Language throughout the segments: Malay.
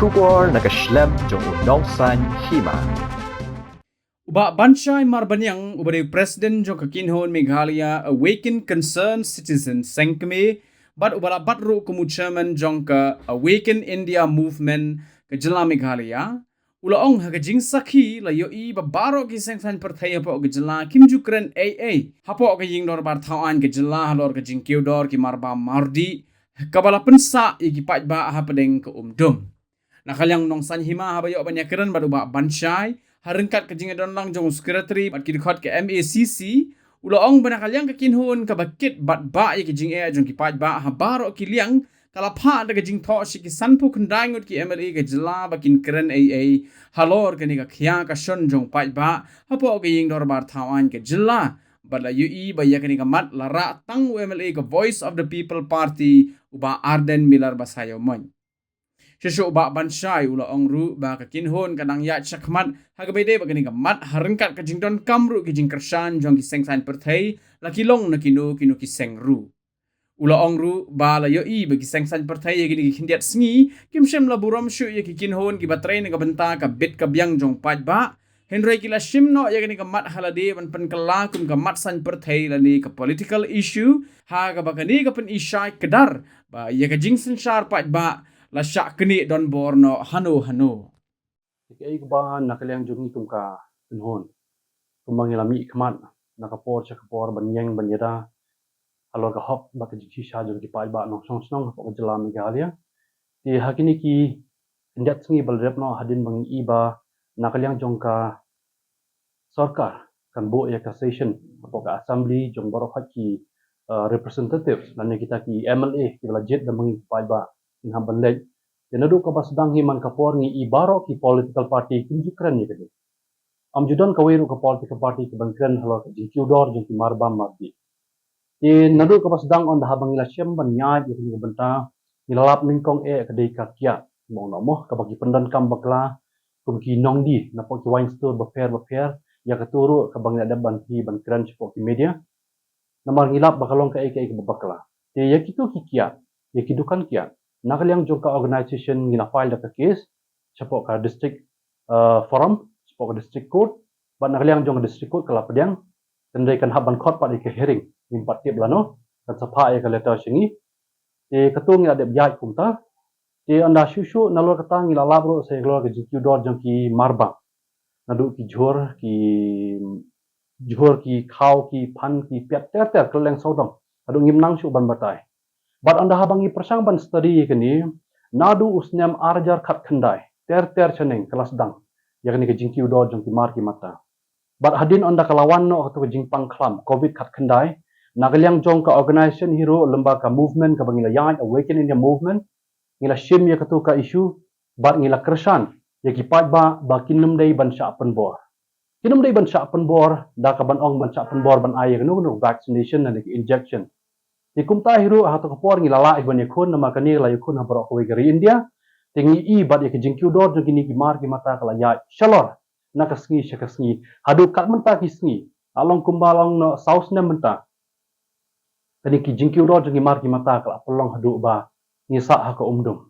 Shubor nakaslem jong unongsan hima. Uba bansay marbanyang ubade President jo kakinhon Meghalaya Awaken Concerned Citizens sengkeme bat ubala batru kumu chairman jong ka Awaken India Movement ka jila Meghalaya ulaong hagajing sakhi la yo I babaro ki sengsan perthai hapo ka jila kimjukren AA hapo ka ying dor bar thawan ka jila halor ka jing kiudor ki marba mardi kabala pensa igi pajba hapadeng ka umdum nakalyang nong sanhima habayo banyakiran baduba bansay harengkat ke jingadon lang jong secretary bat kidkhot ke MACC ulaong banakalyang kakinhon kabakit bat ba ye ke jing e jong ki pajba habaro kiliang kalapha daga jing tho shi ki sanpu khndangut ki MLA ke jila bakin kren AA halor ke ni ka khya ka shon jong pajba hapo ke ying dor bar thawan ke jila bala UI ba yakani ka mat lara tang MLA ka Voice of the People Party uba Arden Miller basayo mon Shesho ba bansay ula ongru ba kakinhon kadang ya chakmat hagabede ba gani kamat harengkat ka jingdon kamru ki jingkersan jong ki sengsan perthai lakilong na kinu ki sengru ula ongru ba la yo I ba ki sengsan perthai gini ki hindiat sngi kimshem la buram shu ye ki kinhon ki batrai na ka benta ka bit ka byang jong pajba Henry kila shimno ya gani kamat halade ban pen kala kum kamat san perthai la ni ka political issue ha ka ba kani ka pen isai kedar ba ya ka jingsen shar pajba la syak keni don borno hano. Kaya ba nakalyang jungi tumka pinhon. Tumangilami ikaman nakapor sa kapor banyang banyada halor ka hop baka jiki sya jungi paiba nong song hapo ka jala Meghalaya. Di hakini ki indat sengi balrep no hadin bangi iba nakalyang jongka sarkar kan bo ya ka session hapo ka assembly jong baro ki representatives lan kita ki MLA ki lajet dan bangi paiba nga banlej tinadu ka basdang himan kapor ngi ibaro ki political party kinjukran ni kadi am judon kawiru ka political party ki bangkran halo ka jikiudor jeng ki marbam mardi nadu ka basdang on habang ila syam ban nya ji ki benta nilalap ningkong kadai ka kya mo nomo ka bagi pendan kam bakla kum ki nongdi na po ki wine store bafer ya katuru ka bang ada banti bangkran sipo ki media namar ngilap bakalong ka babakla ya kitu ki kya ya kidukan kya nakalyang jongka organization ngina file da case siapa ka district forum siapa ka district court ba nakalyang jong district court kala pedang tendai kan haban court pa ke hearing nimpat tip lano kan sapa ka letter singi ketung ngila de byai kumta anda shushu nalor kata ngila labro se glor ke jikudor jong ki marba nadu ki jhor ki khaw ki phan ki pet ter keleng sodom adu ngimnang shu ban batai But anda habangi persang ban study kini nadu usnyam arjar khat khandai ter chaneng kelas dang yakni ke jingki udo jong ki mar ki mata but hadin anda kalawan no atau jing pang klam covid khat khandai nagalyang jong ka organization hero lembaga movement ka bangila yang Awaken India Movement ngila shim ya katu ka issue but ngila kersan ya ki ba kinum dei ban sha pen bor kinum dei ban sha pen bor da ka ban ong ban sha pen bor ban ay no vaccination and injection Di kumta hiru hato kapor ngilala iban yakun nama kani la yakun ha barok we gari India tingi I bad yak jingkiu dor jong kini ki mar ki mata kala ya shalor nakasngi shakasngi hadu kat menta kisngi along kumbalong no saus na menta kani ki jingkiu dor jong ki mar ki mata kala pelong hadu ba ngisa ha ka umdum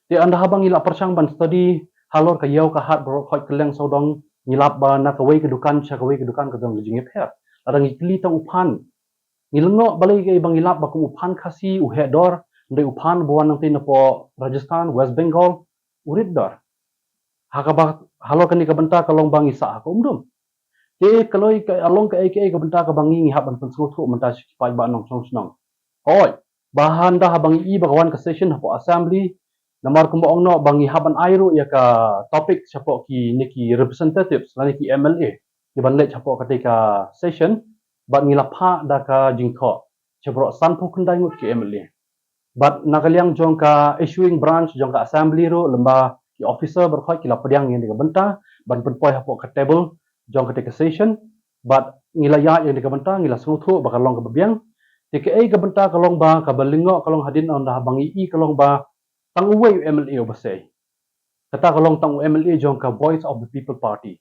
ti anda habang ila persang ban study halor ka yau ka hat barok hot keleng sodong ngilap ba na ka we kedukan ka dong jingi pher adang ikli tang upan Ngilengo balai ke ibang ilap baku upan kasi uhedor ndai upan buan nang tin po Rajasthan West Bengal urid dor hakabak halo kani ka benta kalong bang isa ka umdum te kaloi ka along ka ka benta ka bangi ngi haban pensu thu menta si pai ba nong song snong oi bahan da habang I bagawan ka session po assembly namar kumba ongno bangi haban airu ya ka topik siapa ki niki representatives lani ki MLA ki banle siapa ketika session Bat ngilapha da ka jingkho chebro sanpu kundai ngut ki MLA bat nakalyang jong ka issuing branch jong ka assembly ro lemba ki officer berkhoi ki lapadiang yang digabenta ban penpoi hapo ka table jong ka take session bat ngilaya yang digabenta ngila sungthu bakalong ka babiang TKA ka benta kalong ba ka balingo kalong hadin on da bangi I kalong ba tanguwe MLA obasay kata kalong tangu MLA jong ka Voice of the People Party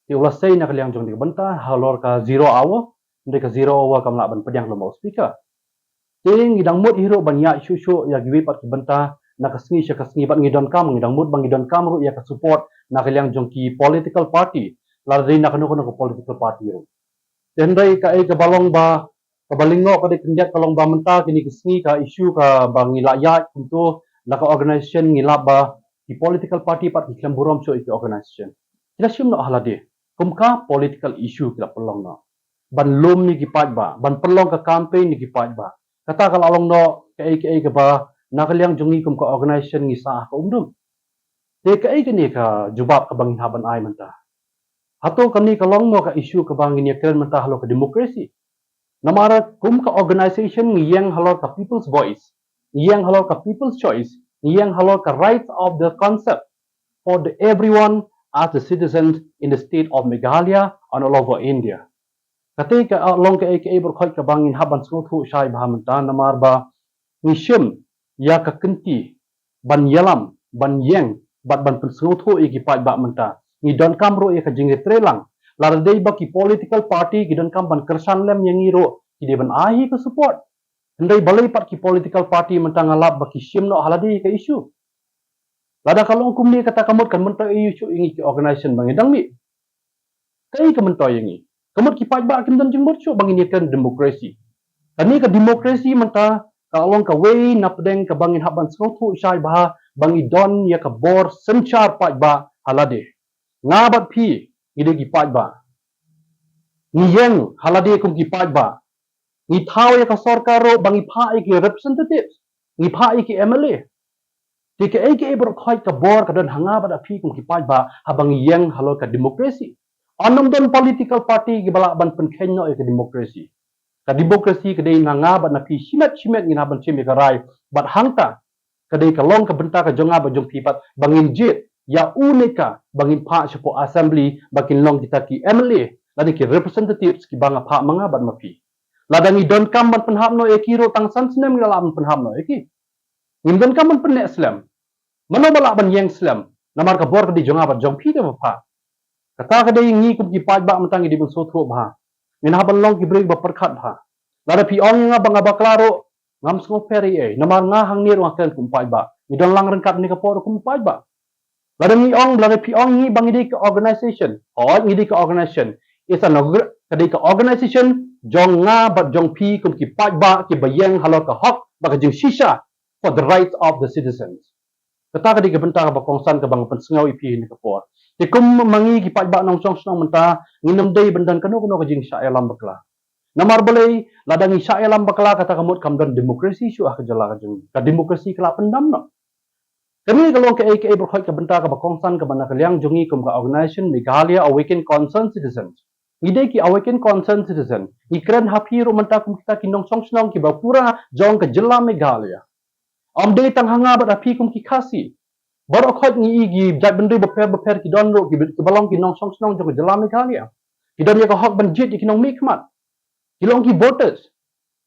ti ulasay nakalyang jong digabenta halor ka 0 hour Mereka zero wa kam la ban pediang lo speaker. Ting idang mut hiro ban ya shushu ya giwi pat benta nak kasngi sya kasngi bat ngidon kam ngidang mut bang ngidon kam ru ya ka support nak liang jongki political party ladai nak no political party ru tendai ka ai ka balong ba ka balingo ka de kendiat kalong ba menta kini kasngi ka isu ka bang ngilaya untuk nak organisation ngilap ba di political party pat di klamburom so iki organisation kila syum no halade kumka political issue kila pelong no ban lum ni gipat ba ban pelong ka campaign ni gipat ba kata kalau along no ke ba nak liang jongi kum ka organisation ngisa ka umdum te ka ni ka jubab ka bangin haban ai menta hato kami kalong mo ka issue ka bangin ya keren menta halo ka demokrasi namara kum ka organisation ngiyang halo ka people's voice ngiyang halo ka people's choice ngiyang halo ka rights of the concept for the everyone as the citizens in the state of Meghalaya and all over India. Ketika long ke berkhoi ke bangin haban sungtu syai bahamta namar ba ngishim ya ka kenti ban yalam ban yeng bat ban sungtu iki pat ba menta ni don kamro ya ka jingi trelang lar dei ba ki political party ki don kam ban kersan lem yang iro ki de ban ahi ke support ndai balai pat ki political party menta ngalap ba ki shim no haladi ke issue lada kalau hukum ni kata kamut kan menta issue ingi ki organization bang dang mi kai ka menta yangi kamut ki pat ba kim dan jing bercu bang ini kan demokrasi kani ka demokrasi menta kalau ka wei na pedeng ka bangin haban sungtu syai bah bangi don ya ka bor senchar pat ba halade ngabat pi ide ki pat ba ni yang halade kum ki pat ba ni thau ya ka sarkaro bangi pha ki representatives ni pha ki MLA tika ber khoi ka bor ka don hanga ba pi kum ki pat ba habang yang halo ka demokrasi anom don political party ki bala ban pen khenno ka demokrasi ka demokrasi ka dei hanga ba na pi simet ngin haban chimi ka rai bat hangta ka dei ka long ka benta ka jonga ba jong pi pat bangin jit ya unika bangin pha sepo assembly bakin long kita ki MLA lani ki representatives ki banga pha manga ban mapi ladangi don kam ban penhamno ekiro tang san snem ngalam penhamno eki ngin don kam ban pen islam mano bala ban yang islam namar ka bor ka di jonga ba jong pi ka pha kata ka dei ngi kum ki paj ba mentang di bun sotro ba ngin haban long ki break ba perkhat ba lada pi ong nga banga ba klaro ngam sko peri e namar nga hang ni ro kan kum paj ba ni don lang rengkat ni ka por kum paj ba lada mi ong lada pi ong ni bang di ka organization ni di ka organization is an kadai ka organization jong nga ba jong pi kum ki paj ba ki bayang halo ka hak ba ka jing shisha for the rights of the citizens kata ka di ka benta ba kongsan ka bang pensengau ipi ni ka por ti kum mangi ki paj ba nong chong snong menta nginam dei bendan kanu ka jing sha elam bakla namar balai ladangi sha elam bakla kata kamut kam dan demokrasi syu ah jala ka jing ka demokrasi kala pendam no kami kalau ke berkhoi ka benta ka bakongsan ka bana kaliang jongi kum ka organization Meghalaya Awaken Concerned Citizens ide ki Awaken Concerned Citizen ikran hapi ro menta kum kita ki nong chong snong ki ba pura jong ka jela Meghalaya am de tang hanga ba api kum ki khasi baru khot ni igi jat bendri beper ki don ro ki balong ki nong chong snong jong ka jela Meghalaya ki don ya ka hak ban jit ki nong mikmat ki long ki voters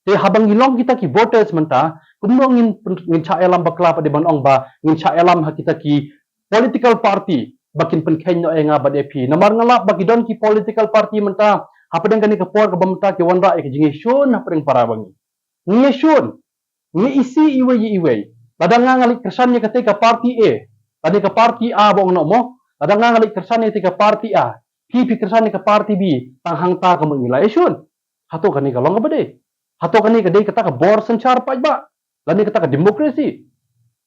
te habang ilong kita ki voters menta kumno ngin cha elam bakla pa de ban ong ba ngin cha elam ha kita ki political party bakin pen khenyo e nga ba de pi namar ngalap bagi don ki political party menta hapadeng kani ka por ka bamta ki wanra e ki jingi shon hapadeng para bangi ngi shon ngi isi iwe ladang nga ngalik kersan ni ka party A tadi ka party A bong no mo ladang nga ngalik kersan ni ka party A pi kersan ni ka party B tang hangta ka mangila e shon hato kani ka long ba de hato kani ka dei kata ka bor senchar paj ba lani kata ka demokrasi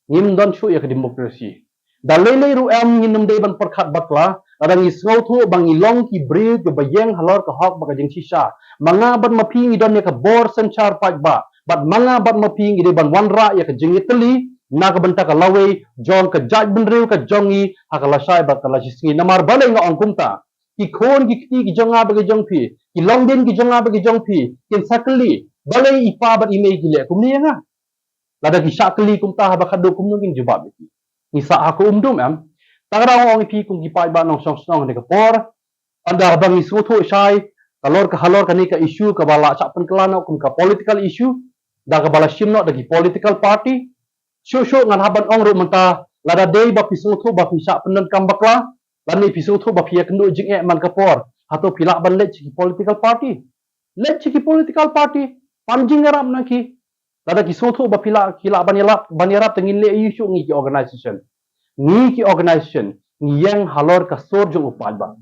ngim don shu ya ka demokrasi dalele ru am ngim dei ban perkhat bakla adang isngau thu bang ilong ki bre ke bayeng halor ka hok baka jing shisha manga ban mapi ngi don ya ka bor senchar paj ba bat manga ban mapi ngi de ban wanra ya ka jing itali na ka benta ka lawe jong ka jaj benrew ka jongi hakala shai ba kala sisngi namar bale nga ong kumta ki khon ki kti ki jonga ba ki jong pi ki longden ki jonga ba ki jong pi kin sakli balai ipa bat ime gile kum ni nga lada ki sakli kum ta ba khadu kum ngin jawab iki ni sa aku umdum am tagra ong pi kum ki pai ba nong song song ne ka por anda bang isu thu shai kalor ka ni ka issue ka bala chap pen kelana kum ka political issue da ka bala shimno da ki political party shu ngan haban ong ru menta lada dei ba pisu thu ba pi sa pen kam bakla lani pisu thu ba pi kenu jing e man ka por hato pilak ban le ki political party panjing ngaram naki Lada ki soto ba pila kila banirap tengin le isu ngi ki organization. Ngi ki organization yang halor ka sor jong upad ba.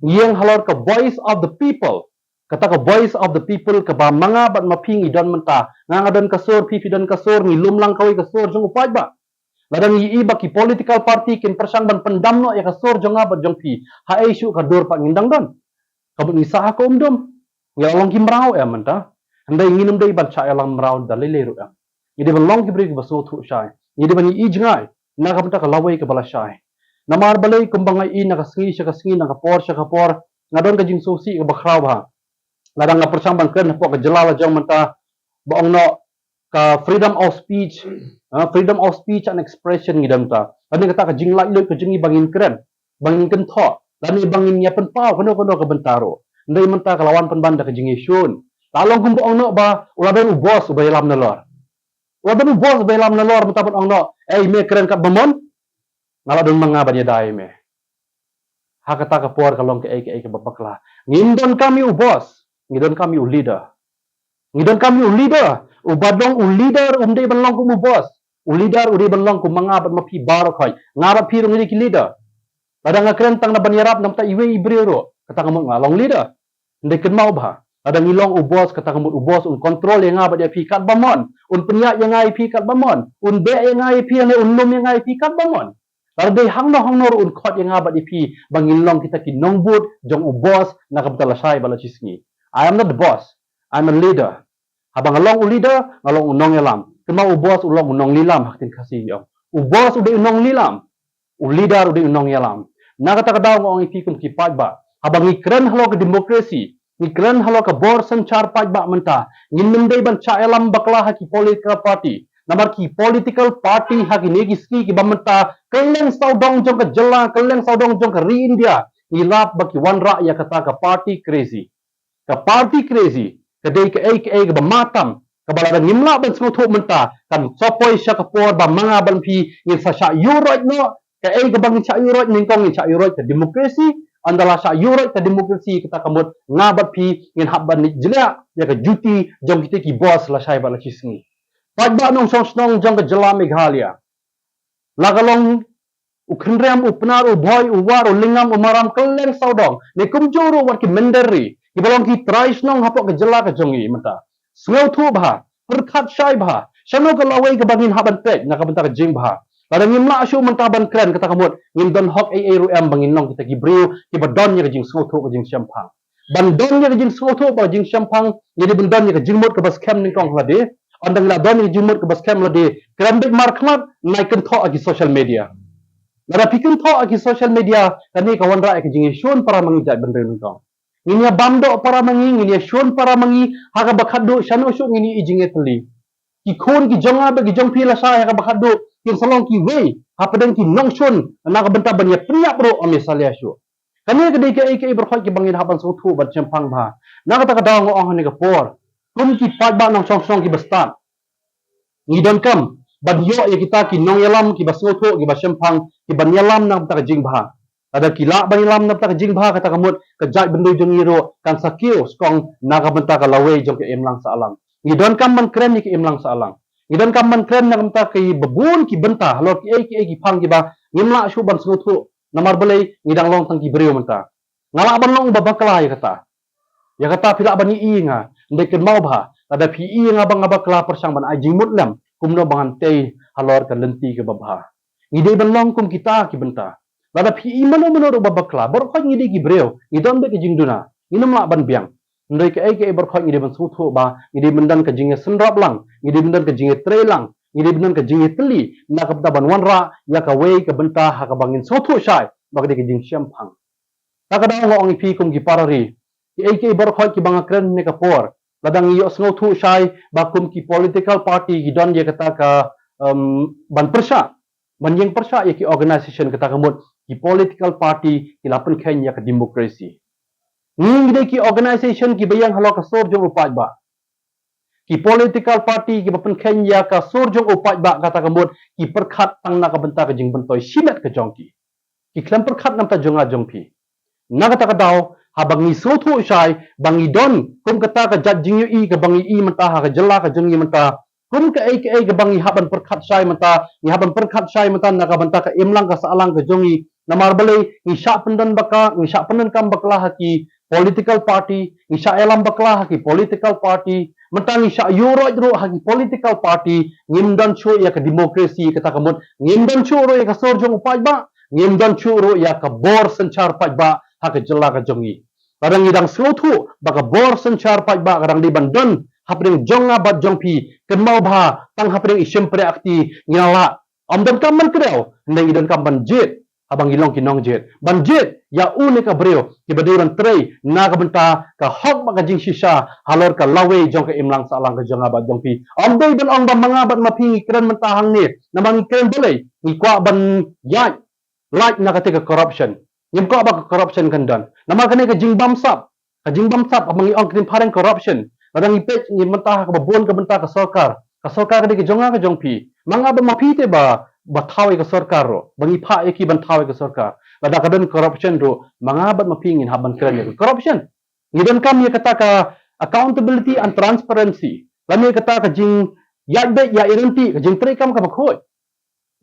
Yang halor ka voice of the people. Kata ka voice of the people ka ba mga bat maping idon menta. Nga don ka sor pipi don ka sor ngi lumlang kawi ka sor jong upad ba. Ladang iba ki political party kin persang ban pendamno ya ka sor jong abat jong pi. Ha isu ka dor pa ngindang don. Kabut ni saha ko umdom. Ya long ki mrao ya menta. Handai nginum dai ban cha ya lang mrao dalile ru ya. Ngidi ban long ki bri ba so thu shai. Ngidi ban i jngai. Na ka ka lawai ka bala shai. Namar balai kumbangai i na ka singi sya ka singi na ka por ngadon ka jing sosi ka bakraw ba. Ladang na persang ban ken po ka jelala jong menta ba ong no ka freedom of speech and expression ngidam ta ani kata ka jing lai ka jingi bangin kren bangin ken tho lani bangin ya pen pau kono ka bentaro ndai menta ka lawan pen banda ka jingi shun lalong kum ong no ba ulaben ubos ubay lam na lor ulaben ubos ubay lam na lor menta ong no me kren kat bamon ngala dong manga banya dai me ha kata ka por ka long ka ka babakla ngindon kami ubos ngidon kami u leader ngidon kami u leader ubadong u leader umdei banlong ku bos u leader udi banlong ku mga bat mapi baro khoi ngabat pi rong ki leader pada ngakren tang na banyarap nam ta iwe ibrero kata ngamut ngalong leader ndai ken mau ba ada ngilong u bos kata ngamut u bos un control yang ngabat dia pi kat bamon un penyak yang ngai pi kat bamon un be yang ngai pi ne un lum yang ngai pi kat bamon pada dei hangno un khot yang ngabat dia pi bangilong kita ki nongbut jong u bos na kabtala sai bala chisngi I am not the boss I'm a leader. Habang along leader, along unong yalam. Kema ubos ulong unong lilam haktin kasih yong. Ubos udah unong lilam. Leader udah unong yalam. Nakata kadaw ngong ipikun kipat ba. Habang ikren halo ke demokrasi. Ikren halo ke bor sencar pat ba menta. Ngin mendai ban cha yalam bakla haki political party. Namar ki political party haki negiski ki ba menta. Keleng saudong jong ke jela. Keleng saudong jong ke ri India. Ngilap baki wan ra ya kata ke party crazy. Ke party crazy. Kadai ke ke matam kabala ngimla ban smutu menta kan sopoi sya kapor ba mga ban pi ngin sa sya eurot no ke bang sya eurot ning kong sya eurot ke demokrasi andala sya eurot ke demokrasi kita kamut ngabat pi ngin habban ni jela ya ke juti jong kita ki boss la syai ba la chisni padba nong song jong ke jela Meghalaya lagalong ukhenrem upnar u boy u war u lingam u maram keleng saudong ne kumjoro war ki menderi ibalong ki trais nong hapok ke jela ke jongi menta sngau thu bah perkhat syai bah syano ke lawai ke bangin haban pek nak bentar jing bah pada ngimla asyu menta ban kren kata kamut ngim don hok ru em bangin nong kita ki briu ki badon ye ke jing sngau thu ke jing syampang ban don ye ke jing sngau thu ba jing syampang ye ben don ye ke jing mot ke bas kem ning kong lade andang la don ye jing mot ke bas kem lade krambik mar khmat nai ken tho agi social media nada pikir tho agi social media kani kawan ra ke jing shun para mangijat ben ning kong Nginya bando para mangi, nginya shun para mangi, haka bakado, syano syuk ngini ijinge teli. Ki khon ki jonga ba ki jong pila sa haka bakado, ki salong ki wei, hapadang ki nong shun, anak benta banya priya pro ame salia syuk. Kani ke ke berkhot ki bangin haban sotu bat chempang ba. Na kata ka daw ngong ni ka por. Kum ki pat ba nong song ki bestat. Ngidon kam, badyo ya kita ki nong yalam ki basotu ki basempang ki banyalam nang ta jing ba. Ada kila bani lam na tak jing bah kata kamut kejat bendu jong iro kan sakio skong naga benta ka lawe jong ke emlang sa alang ngidon kam man kren ni ke emlang sa alang ngidon kam man kren na benta ki bebun ki benta halo ki pang ki ba ngimla shu ban sutu namar belai ngidang long tang ki brio menta ngala ban long babakla ya kata pila bani i nga ndek mau bah ada pi i nga bang babakla persang ban ajing mutlam kumno bangan tei halor ka lenti ke babha ngidai ban long kum kita ki benta Lada pi imano ro babakla berkhot ngidi ki breu ngidon be ke jingduna nginum la ban biang ndoi ke berkhot ngidi ban sutu ba ngidi mendan ke jinge senrap lang ngidi mendan ke jinge trelang ngidi mendan ke jinge teli na kapta ban wanra ya ka wei ke benta ha ka bangin sutu syai ba ke jing syampang ta ka daw ngong pi kum ki parari ke berkhot ki banga kren ne ka por ladang yo sutu syai ba kum ki political party gidon ye kata ka ban persya Manjing persya ya ki organisation kata kamut ki political party ki lapan Kenya ke demokrasi. Ning de ki organisation ki bayang halo ka sor jong upat ba. Ki political party ki bapan Kenya ka sor jong upat ba kata kamut ki perkhat tang na ka benta ka jing bentoi simet ke jongki. Ki klem perkhat nam ta jonga jongpi. Na kata ka daw habang ni sotu syai bangi don kum kata ka jat jing yu i ka bangi i menta ha ka jela ka jongi menta kum ke ke bang haban perkhat sai mata haban perkhat sai mata na ka banta ka imlang ka salang ka jongi namar bale ni sya pendan baka ni sya pendan kam bakla haki political party ni sya elam bakla haki political party mentang ni sya euro ro haki political party ngimdan chu ya ka demokrasi kata kamut ngimdan chu ro ya ka sorjong upai ba ngimdan chu ro ya ka bor senchar pai ba haka jela ka jongi kadang idang slotu baka bor senchar pai ba kadang di bandon hapring jonga bat jongpi kenmau bha tang hapring isim pre akti nyala amdan kaman kreu ndeng idan kam banjit abang ilong kinong jet banjit ya une ka breo ki baduran trei na ka benta ka hok ba ka jing shisha halor ka lawe jong ka imlang salang ka jonga bat jongpi amdei ban ong ba manga bat mapingi kren mentahang ni namang kren belai ni kwa ban yai like na ka tika corruption nyem ko ba ka corruption kandan nama kane ka jing bamsap abang iong kren pareng corruption kadang ipet ni mentah ka babon ka benta ka sarkar ka di ka jonga ka jongpi manga ba mapite ba bathawi ka sarkar ro bangi pha eki banthawi ka sarkar kada kadan corruption ro manga bat mapingin haban kran ya corruption ngidan kam ya kata ka accountability and transparency lami kata ka jing ya be ya irenti ka jing tre kam ka bakhoi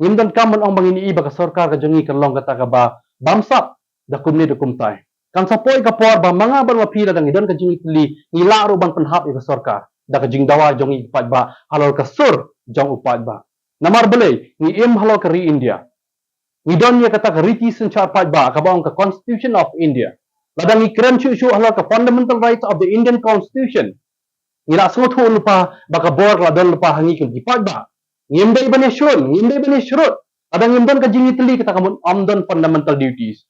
ngimdan kam man ong bangini iba ka sarkar ka jongi ka long kata ka ba bamsap da kumni da kumtai kan sapoi ka por ba manga ban mapira dang idan ka jing itli ngila ro ban panhap ya ka sarkar da ka jing dawa jongi pat ba halal ka sur jong upat ba namar belai ni im halo ka ri India ni don ya kata ka riti senchar pat ba ka baong ka Constitution of India ladang ni kren chu halo ka fundamental rights of the Indian Constitution ni la so thu lupa ba ka bor la don lupa hangi ki pat ba ngimdai bane shurut ladang ngimdon ka jingi teli kata kamun amdon fundamental duties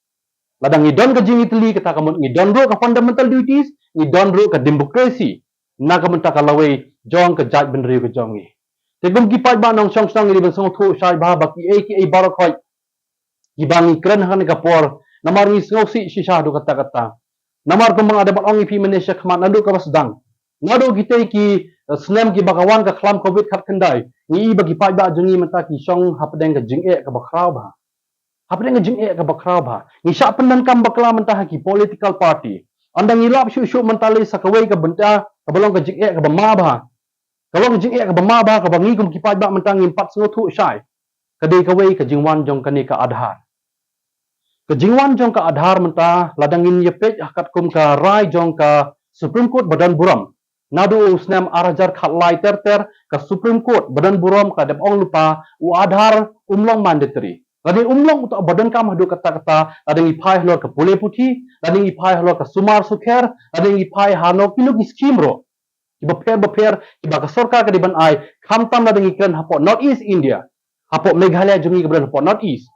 ladang ni don ka jingi teli kata kamun ni don ro ka fundamental duties ni don ro ka demokrasi na kamun ta ka lawe jong ka jaj benri ka jongi Tegum kipat ba nong song song iri bensong thu sai ba baki ai barok khoi gibangi kren han ka por namar ni ngosi shisha do kata namar ko mga dapat ong ipi manesya khman ando ka basdang ngado gitay ki snem ki bakawan ka khlam covid khat kendai ni bagi pat ba jungi mata ki song hapdeng ka jinge ka bakrau ba hapdeng ka jinge ka bakrau ba ni sya pendan kam bakla mata ki political party andang ilap shu mentali sakawai ka benta ka balong ka jinge ka bama ba kalau jing ka bama ba ka bangi kum kipat ba mentang impat sengo thu sai kadai kawai ka jingwan jong kani ka adhar ka jingwan jong ka adhar menta ladangin yepet hakat kum ka rai jong ka Supreme Court badan buram nadu usnam arajar khatlai ter ka Supreme Court badan buram ka dep ong lupa u adhar umlong mandatory lading umlong untuk badan kam hadu kata lading ipai hlor ka pule puthi lading ipai hlor ka sumar sukher lading ipai hano kilo ki scheme ro Baper, iba ka sarkar ka diban ay kamtam na dingi kren hapo North East India. Hapo Meghalaya jungi ka hapo North East.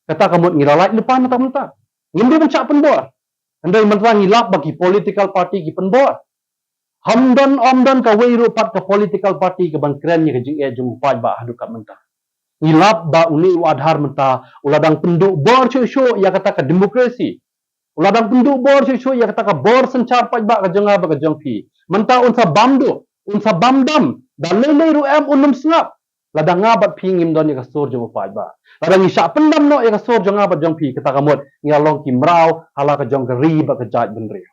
Kata kamut ngiralait lupa na tamta. Ngindi man siya penbor. Anday mantra ngilap bagi political party ki penbor. Omdan ka way rupat ka political party ka bang kren niya ka jing jung upad ba hadu ka menta. Ngilap ba uni wadhar menta uladang penduk bor show ya kata ka demokrasi. Uladang penduk bor show ya kata ka bor sencar pad ba ka jonga ba ka jongpi. Menta unsa bamdam dan lelai ruam unum sengap ladang ngabat pingim don ya kasur jong upai ba ladang isya pendam no ya kasur jong ngabat jong pi kita kamut ngalong kimrau hala ka jong geri ba ka jaj benri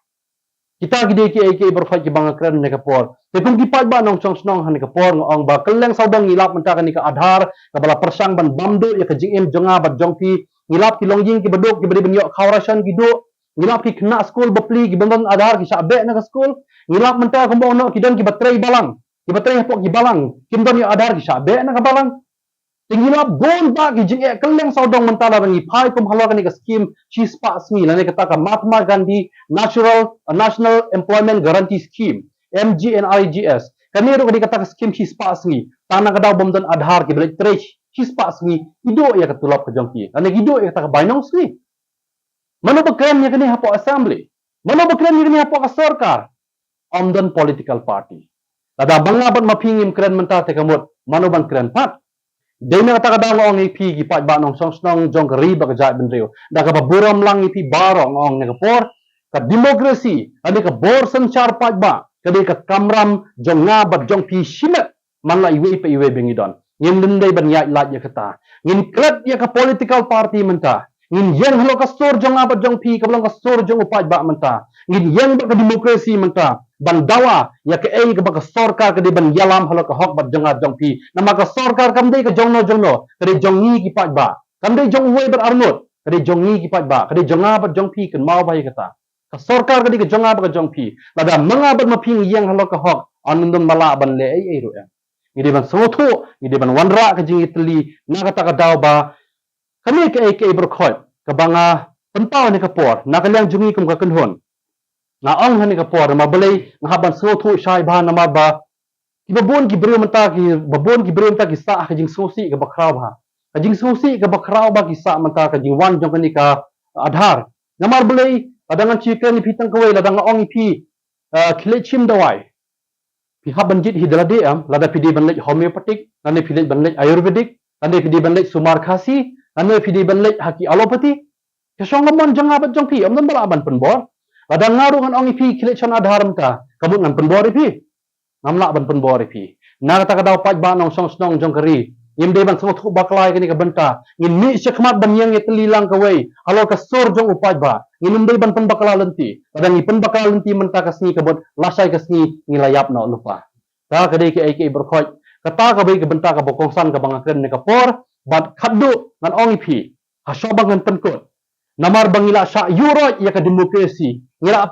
kita gide ki berfait ki bang kren ne kapor te kum kipat ba nong chong snong han kapor ngong ba keleng saudang ngilap menta kan ka adhar ka bala persang ban bamdu ya ka jing jong ngabat jong pi ngilap ki longjing ki bedok ki bedi benyo khawrasan ki do ngilap ki kena school bapli ki bandon adhar ki sabe na ka school ngilap menta kumbo no kidan ki batrei balang ki batrei hapok ki balang kimdon ya adar ki sabe na ka balang tingilap gon ba ki jing keleng saudong menta la ngi phai kum halwa ka scheme chispa smi la ne kata ka Mahatma Gandhi National Employment Guarantee Scheme MGNREGS kani ro ka kata ka scheme chispa smi tanang ka daw bomdon adhar ki batrei chispa smi ido ya ka tulap ka jongki ane ido ya kata ka bainong smi mano ba kren ya kani hapo assembly mano ba kren ya kani hapo ka sarkar Omdan political party. Lada banga ban mapingim kren menta te kamut mano ban kren pat. Dena kata kadang ong ipi gi pat ba nong song snong jong ri ba ka jai benrio. Da ka buram lang ipi barong ong ne kapor ka demokrasi ade ka bor senchar pat ba kade ka kamram jong nga bat jong pi shimet man la iwe pa iwe bengidon. Ngin lendai ban ya lat ya kata. Ngin kret ya ka political party menta. Ngin yen halo ka sur jong nga bat jong pi ka blong ka sur jong upat ba menta. ngin yang ba ka demokrasi menta ban dawa ya ke ei ka ba ka sarkar ka de ban yalam halo ka hok bat janga jong pi nama ka sarkar kam de ka jongno ka de jongi ki pat ba kam de jong we bat arnot ka de jongi ki pat ba ka de jonga bat jong pi kan mau bai kata ka sarkar ka de ka jonga ba ka jong pi lada manga bat ma ping yang halo ka hok anundun mala ban le ei ro ya ngide ban sotho ngide ban wanra ka jing itli na kata ka daw ba kami ke berkhot ka banga pentau ni ka por na kalyang jungi kum ka kunhon na ong hani ka por ma balai na haban sotho shai ba na ma ba ki babon ki brio menta ki babon ki brio menta ki sa ka jing sosi ka bakraw ba ka jing sosi ka bakraw ba ki sa menta ka jing wan jong ka ni ka adhar namar balai adangan chicken ni pitang kawai ladang ong ipi khile chim dawai pi haban jit hidalade am lada pidi banlej homeopathic lane pidi banlej ayurvedic lane pidi banlej sumar khasi lane pidi banlej haki alopati kesong ngamon janga bat jong pi am dan balaban penbor lada ngaru ngan ong ipi khile chon adharam ka kamu ngan penbor ipi ngamla ban penbor ipi na kata kadaw paj ba nong song snong jong kari yim de ban song thu baklai kini ka benta ngin mi sekmat ban yang etlilang kawai halo ka sor jong upaj ba ngin de ban pen bakla lenti kadang pen bakla lenti menta kasni kabot lasai kasni ngilayap no lupa ta kadai ke ai ke berkhoj kata ka bai ka benta ka bokong san ka bangakren ne ka por bat khaddu ngan ong ipi haso bangan penkot namar bangila sya euro ya ka demokrasi ngira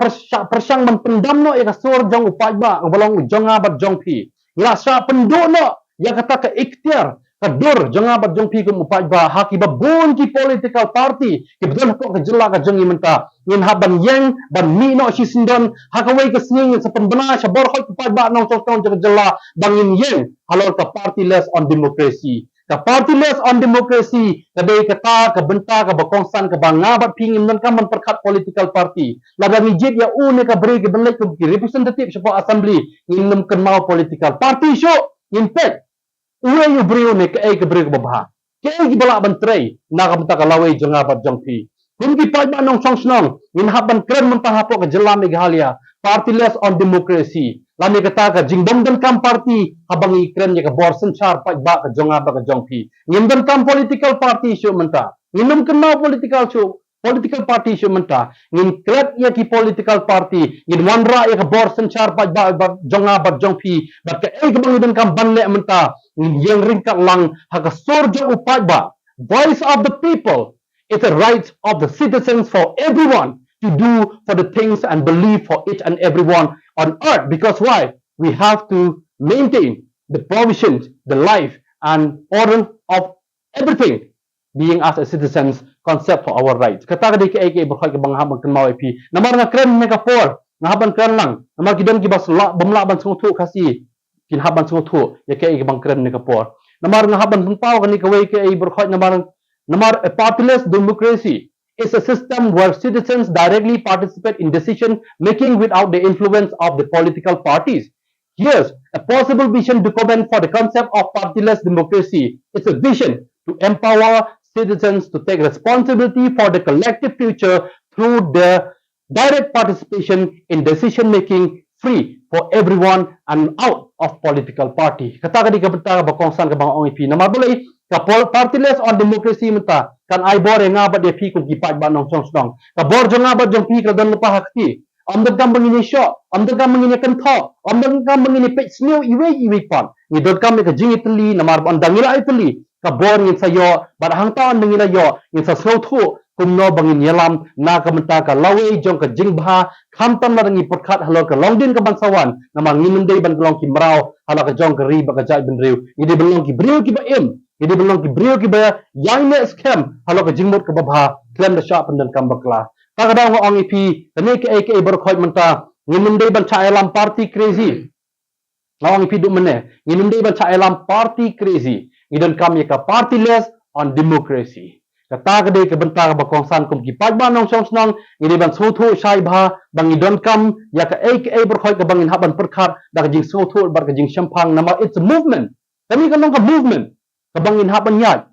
persang man pendam no ya ka sor jong upaj ba balong jong abat jong pi ngira sya pendu no ya kata ka ikhtiar kadur jangan bat jong pi kum upaj ba haki ba bon ki political party ki betul ko ka jela ka jong imenta ngin haban yang ban mi no si sindon hakawai ka sning sa penbena sa bor khot upaj ba nong tong jong jela bangin yang halor ka party less on democracy ka party less on democracy kadai kata ka benta ka bakongsan ka banga bat pingin non ka man perkat political party laga ni jit ya une ka beri ke benlek ki representative sa assembly ngin kan mau political party show in fact uwe yu brio ne ke brio babha ke ki bala ban trei na ka mata ka lawe jonga bat jong pi kun ki pa nong song snong in haban kren menta hapo ka jela meghalaya party less on democracy lami kata ka jingbom dan kam party habang i kren ya ka bor senchar pa ba ka jonga ba ka jong pi ngim dan kam political party shu menta ngim kan mau political party shu menta ngin kret ya ki political party ngin wanra ya ka bor senchar pa ba jonga ba jong pi ba ka ka bang dan kam banle menta yang ringkat lang haka sorja upaj ba voice of the people is a right of the citizens for everyone to do for the things and believe for each and everyone on earth because why we have to maintain the provisions the life and order of everything being as a citizens concept for our rights kata ka di ke berkhoi ke bang habang kan mau ip namar nga kren mega for nga haban kren lang namar kidon ki bas la bamla ban sung thu khasi kin haban sung thu ya ke bang kren ne kapor namar nga haban pun pau kan ni kawai ke berkhoi namar a populist democracy is a system where citizens directly participate in decision making without the influence of the political parties. Here's a possible vision document for the concept of partyless democracy. It's a vision to empower citizens to take responsibility for the collective future through their direct participation in decision making free for everyone and out of political party. Kata ka di ka benta ka bakongsan ka bang OEP na mabulay ka partyless on democracy menta kan ay bore nga ba de pi kung gipat ba nong song song ka borjo nga ba jong pi ka dan lupa hakti amdan kam mangini syo amdan kam mangini kan tho amdan kam mangini page new iwe pan ni dot kam ka jingi tli na mar andang ila itli ka bor ngin sayo bar hang taon mangina yo ngin sa so thu kumno bangin yalam na ka menta ka lawe jong ka jingbha khamtam na ngi potkat halo ka longdin ka bansawan na manginum dei ban long ki mrao hala ka jong ka ri ba ka jai ben riu ni de belong ki briu ki ba im jadi belum ki brio ki ba yang ne scam halo ka jingmut ka babha claim the shop dan kam bakla ta ka daw ong ipi tani ke aka bar khoj menta nginum dei ban cha alam party crazy lawang ipi du mene nginum dei ban cha alam party crazy ngidan kam ya ka partyless on democracy kata ka dei ka benta ka bakongsan kum ki paj ba nong song snong ngidi ban suthu shai bha bang idon kam ya ka aka bar khoj ka bangin haban perkhat da ka jing suthu bar ka jing shampang nama it's a movement tani ka nong ka movement kabangin haban yat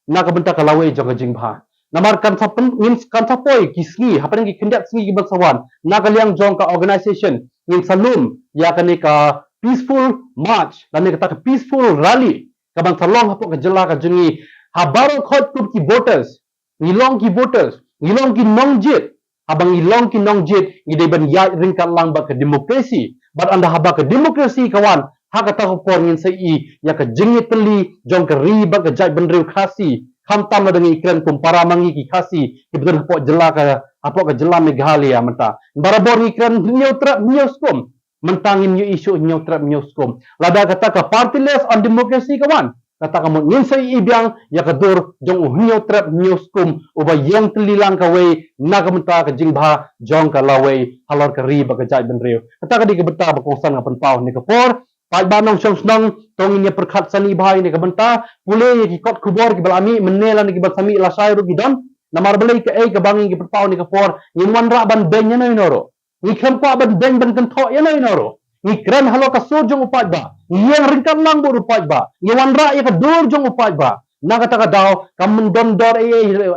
na kabenta kalawe jong jingbha namar kan sapen ngin kan sapoi kisngi hapan ki kendak sngi ki bansawan na kaliang jong ka organization ngin salum ya kani ka peaceful march dan ni kata peaceful rally kabang salong hapo ka jela ka jungi habaro khot kup ki voters ngilong ki nongjit habang ilong kinong jit ngide ban ya ringkat lang ba ke demokrasi bat anda haba ke demokrasi kawan hakata ko por ngin sai ya ke jingit teli jong ke riba ke jai ban riu khasi khamtam na dengan ikran kumpara mangi ki khasi ki betul po jela ka apo ke jela Meghalaya menta barabor ikran nyoskom mentangin yu isu nyoskom lada kata ka partyless on demokrasi kawan kata kamu ngin sai ibiang ya kadur jong nyoskom uba yang telilang kawai na kamenta ka jingba jong ka lawai halor ka riba ka jai ban riu kata ka di ka beta ba kongsan ngapan pau ni ka por pai banong song snong tong inya perkhat sani bhai ni ka benta pule ki kot kubor ki balami menela ni ki basami la sai ru gidon namar belai ka ka bangi ki pau ni ka por ni man ra ban ben nya noro ni khampa ban ben ban kan tho ya noro ni kren halo ka sur jong upat ba ni yang ringkat lang bu upat ba ni wan ra ya ka dur jong upat ba na kata ka daw kam don dor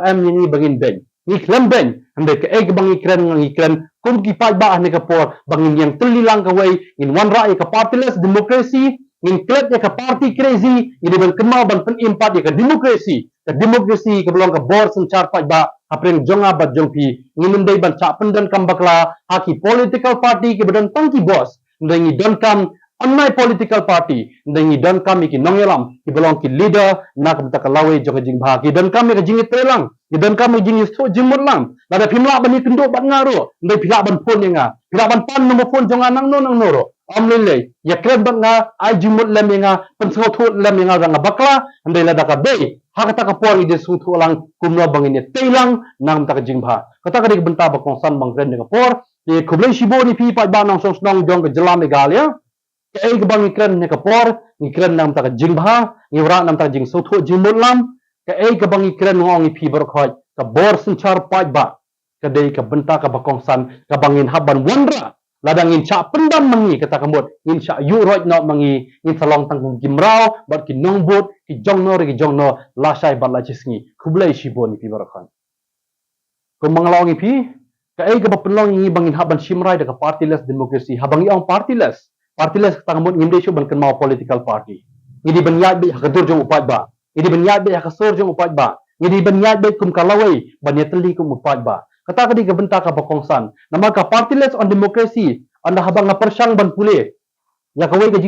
am ni bangin ben ni kren ben ande ka bangi kren ngi kren kum ki pai ba ni ka por bangin yang tulilang ka wai in wan ra ya ka partyless democracy in klet ya ka party crazy ini ban kemau ban pen impat ya ka demokrasi ka belong ka bor sencar pai ba apreng jonga bat jongpi ngi mendai ban cha pendan kam bakla haki political party ki badan tangki bos ndengi don kam annai political party ndengi don kam ki nongelam ki belong ki leader na kam takalawe jonga jing bha ki don kam ki jingi trelang ki don kam jingi so jimur lam lada pimla bani kendo bat ngaru ndai pila ban phone nga pila ban pan no phone jonga nang noro amlele ya kren bat nga ai jimut lem nga pensau thot lem nga ranga bakla ndai lada ka be hakata ka por ide su thulang kumno bangin teilang nam tak jingba kata ka dik benta ba kongsan bang kren ka por ye kublai shibo ni pi pa ba nong song snong jong ka jela Meghalaya ke ai ka bang kren ne ka por ni kren nam tak jingba ni wra nam tak jing su thu jimut lam ke ai ka bang kren ngong pi bar khoi ka bor senchar pa ba ka dei ka benta ka ba kongsan ka bangin haban wandra ladang in cha pendam mangi kata kamut in cha yu roi no mangi in salong tang gimrao bat ki nong bot ki jong no la shai bat la chisngi kublai shibo ni pi barakhan ko manglong pi ka ai ka bapelong ngi bangin haban shimrai da ka partyless democracy habang ong partyless kata kamut ngim deshu ban kan mau political party ngidi ban yat bi ka dur jong upat ba ngidi ban yat bi ka sor jong upat ba ngidi ban yat bi kum kalawai ban yatli kum upat ba kata ka di ka benta ka bakongsan nama ka partyless on democracy anda habang na persang ban pule ya kawai ka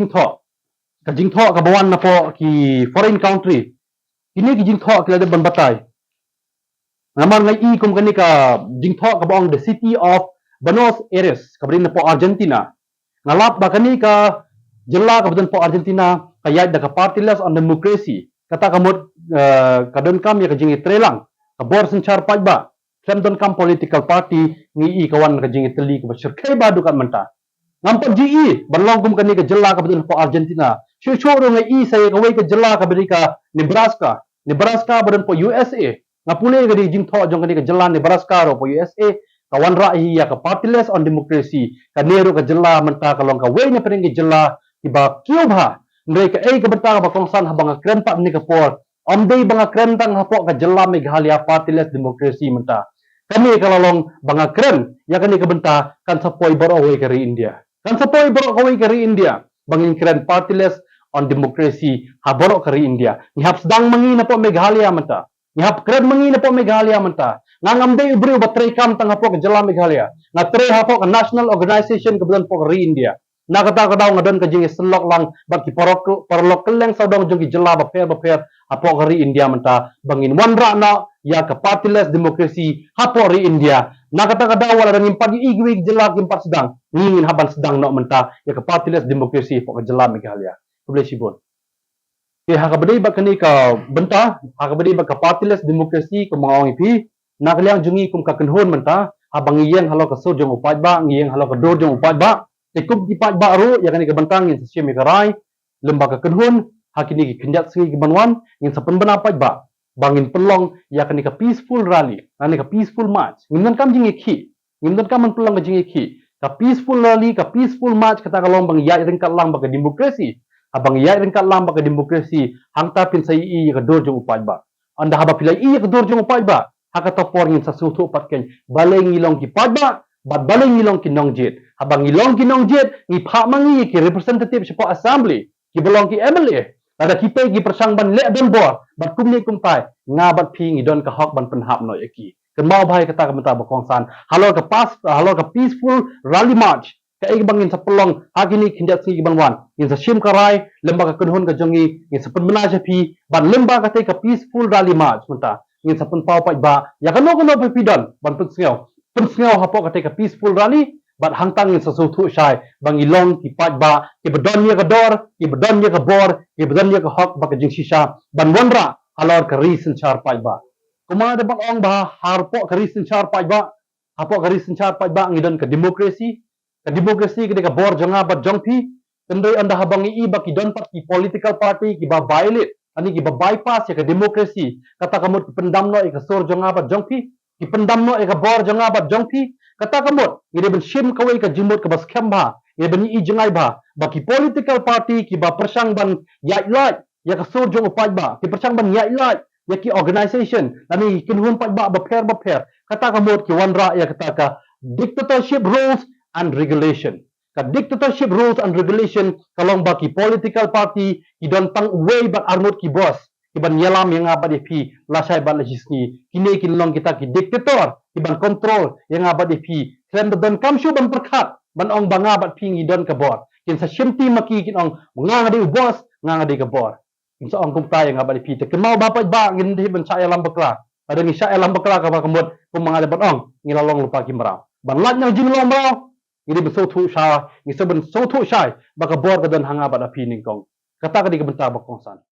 jingtho ka bawan na po ki foreign country ini ki jingtho ki lade ban batay naman ngai kum kani ka jingtho ka bawang the city of Buenos Aires kabrin na po Argentina ngalap ba kani ka jela ka badan po Argentina kayat da ka partyless on democracy kata kamut kadon kam ya ka jingi trelang ka bor senchar paj ba Kemdon kam political party ngi kawan ka jingi teli ka basir kai badu kan menta nampak GE berlong kum kani ka jela ka badan po Argentina shu ro ngai saya ka wai ka jela ka berika Nebraska badan po USA ngapule ka di jingtho jong kani ka jela Nebraska ro po USA kawan ra ya ka partyless on democracy ka nero ka jela menta ka long ka wai na pering ka jela tiba Cuba ndai ka ka benta ka kongsan habang ka krempa ni ka por amdei banga krentang hapo ka jela Meghalaya partyless democracy menta kami kalalong banga kren ya kani ka benta kan sapoi boro away kari India kan sapoi boro away kari India bangin kren partyless on democracy ha boro kari India ngihap sedang mangi na po Meghalaya menta ngihap kren mangi na po Meghalaya menta ngangamdei ubri batray kam tang hapo ka jela Meghalaya na tre hapo ka national organization kebetulan po kari India nakata ka daw ngadon ka jingi selok lang bagi parlok keleng saudong jogi jela baper hapo kari India menta bangin wanra na ya ka partyless democracy hapo ri India nakata ka daw wala ring pagi igwi jela kimpat sedang ngingin haban sedang no menta ya ka partyless democracy po ka jela Meghalaya kublai sibon ke hakabdei bakani ka benta hakabdei bak ka partyless democracy ko mga pi nakaliang jungi kum ka kenhon menta habang iyeng halo ka sojong upat ba ngiyeng halo ka dojong upat ba ikup kipat baru ya kani ka bentang in sesye mekarai lembaga kenhon hakini ki kenjat segi ki banwan in sapen benapat ba bangin pelong ya kani ka peaceful rally nani ka peaceful march ngimnan kam jingi ki ngimnan kam pelong ka jingi ki ka peaceful rally ka peaceful march kata kalong bang ya ringkat lang baka demokrasi abang ya ringkat lang baka demokrasi hangta pin sai i ka dorjong upat ba anda haba pilai i ka dorjong upat ba hakata por ngin sa sutu upat ken balay ngilong ki padba bat balay ngilong ki nongjit habang ngilong ki nongjit ngi pha mangi ki representative sipo assembly ki belong ki MLA ada kipe ki persang ban le don bor bat kumni kumpai nga bat phi ngi don ka hok ban penhap no eki Kemau bahai kata kementar berkongsan. Halor ke peaceful rally march. Kai bangin sa pelong hagini kinjat singi bang wan. In sa shim karai lembaga kunhun ka jongi in sa penmena japi ban lembaga te ka peaceful rally march menta. In sa penpau pai ba ya kano pa pidan ban pensngau. Pensngau hapok ka te ka peaceful rally bat hangtang in sa sutu syai bang ilong ki pai ba ki bedon ye ka dor ki bedon ye ka bor ki bedon ye ka hok ba ka jing shisha ban wanra halor ka reason char pai ba. Kuma de bang ong ba harpok ka reason char pai ba. Hapok ka reason char pai ba ngidon ka demokrasi ketika bor jonga bat jongpi kendai anda habangi iba ki don pat ki political party ki ba violate ani ki ba bypass ya ke demokrasi kata kamu pendamno e ka sor jonga bat jongpi ki pendamno e ka bor jonga bat jongpi kata kamu ide ben shim kawai ka jimut ka bas khamba ide ben i jengai ba ki political party ki ba persang ban yai lai ya ka sor jong upai ba ki persang ban yai lai ya ki organization ani kinhun pat ba pher kata kamu ki wanra ya kata ka dictatorship rules and regulation. Ka dictatorship rules and regulation kalong baki political party idon tang way bat armut ki boss iban yalam yang apa di pi lasai bat legisni kini kinlong kita ki dictator iban control yang apa di pi klan don kamshu ban perkhat ban ong banga bat pi idon ka bor kin sa shimti maki kin ong nganga di boss nganga di ka bor kin sa ong kumta yang apa di pi te kemau bapak ba ngin di ban sa yalam bekla ada ni sa yalam bekla ka ba kemut kumanga bat ong ngilalong lupa ki merau ban lat nyang jing long merau ini besau tu syai, ini seben so tu syai, baka bor kedan hanga pada pining kong. Kata ke di kebentar berkongsan.